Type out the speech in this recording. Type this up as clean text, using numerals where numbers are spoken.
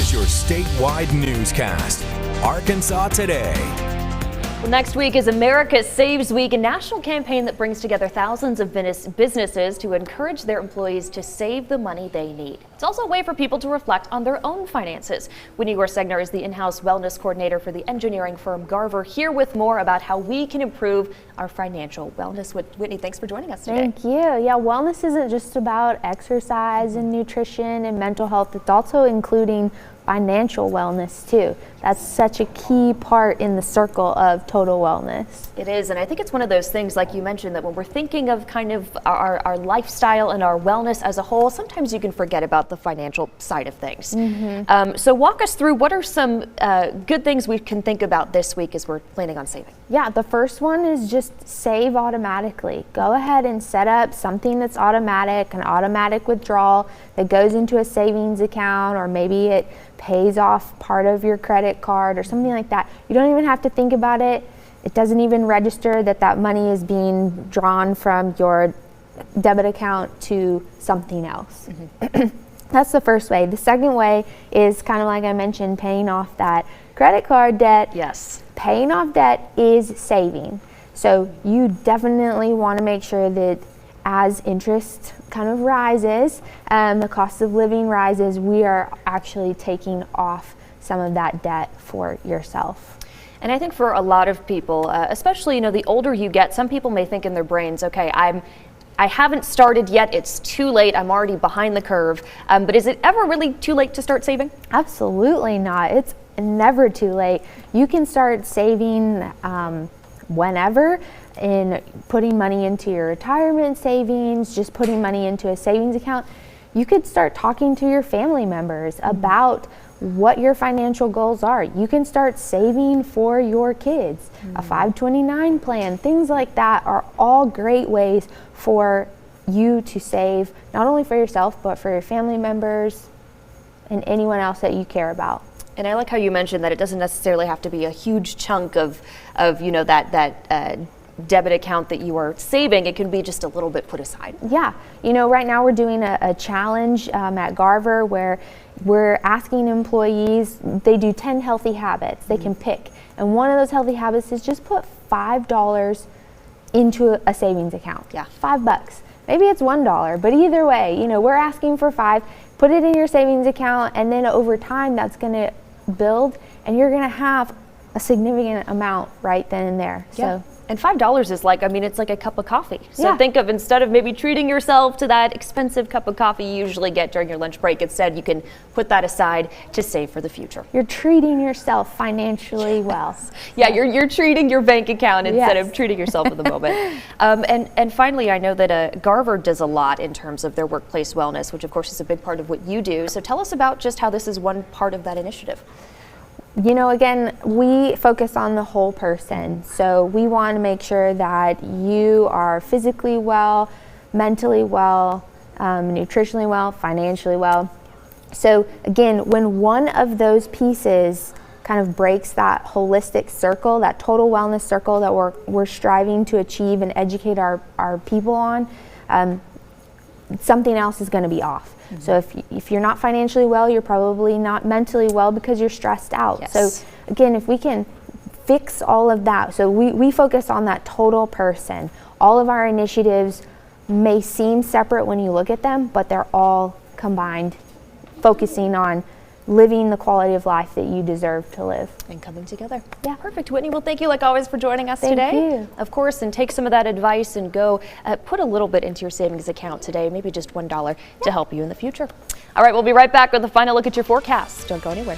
Here's your statewide newscast. Arkansas Today. Well, next week is America Saves Week, a national campaign that brings together thousands of businesses to encourage their employees to save the money they need. It's also a way for people to reflect on their own finances. Whitney Gorsegner is the in-house wellness coordinator for the engineering firm Garver, here with more about how we can improve our financial wellness. Whitney, thanks for joining us today. Thank you. Yeah, wellness isn't just about exercise and nutrition and mental health. It's also including financial wellness too. That's such a key part in the circle of total wellness. It is, and I think it's one of those things, like you mentioned, that when we're thinking of kind of our lifestyle and our wellness as a whole, sometimes you can forget about the financial side of things. So walk us through, what are some good things we can think about this week as we're planning on saving? Yeah, the first one is just save automatically. Go ahead and set up something that's automatic, an automatic withdrawal that goes into a savings account, or maybe it pays off part of your credit card or something like that. You don't even have to think about it. It doesn't even register that money is being drawn from your debit account to something else. That's the first way. The second way is kind of like I mentioned, paying off that credit card debt. Yes. Paying off debt is saving. So you definitely want to make sure that as interest kind of rises, the cost of living rises, we are actually taking off some of that debt for yourself. And I think for a lot of people, especially, the older you get, some people may think in their brains, okay, I haven't started yet, it's too late, I'm already behind the curve. But is it ever really too late to start saving? Absolutely not. It's never too late. You can start saving whenever, in putting money into your retirement savings, just putting money into a savings account. You could start talking to your family members about what your financial goals are. You can start saving for your kids, a 529 plan, things like that are all great ways for you to save, not only for yourself, but for your family members and anyone else that you care about. And I like how you mentioned that it doesn't necessarily have to be a huge chunk of that debit account that you are saving. It can be just a little bit put aside. Yeah, right now we're doing a challenge at Garver where we're asking employees, they do 10 healthy habits they can pick. And one of those healthy habits is just put $5 into a savings account. Yeah. $5. Maybe it's $1, but either way, we're asking for $5. Put it in your savings account, and then over time that's going to build, and you're going to have a significant amount right then and there. Yeah. So. And $5 is it's like a cup of coffee. So yeah. Think of, instead of maybe treating yourself to that expensive cup of coffee you usually get during your lunch break, instead you can put that aside to save for the future. You're treating yourself financially well. Yeah, you're treating your bank account instead of treating yourself at the moment. And finally, I know that Garver does a lot in terms of their workplace wellness, which of course is a big part of what you do. So tell us about just how this is one part of that initiative. Again, we focus on the whole person. So we want to make sure that you are physically well, mentally well, nutritionally well, financially well. So again, when one of those pieces kind of breaks that holistic circle, that total wellness circle that we're striving to achieve and educate our people on, something else is going to be off. So if you're not financially well, you're probably not mentally well because you're stressed out. Yes. So again, if we can fix all of that, so we focus on that total person. All of our initiatives may seem separate when you look at them, but they're all combined, focusing on living the quality of life that you deserve to live. And coming together. Yeah. Perfect. Whitney, well, thank you like always for joining us today. Thank you. Of course, and take some of that advice and go put a little bit into your savings account today, maybe just $1 to help you in the future. All right, we'll be right back with a final look at your forecast. Don't go anywhere.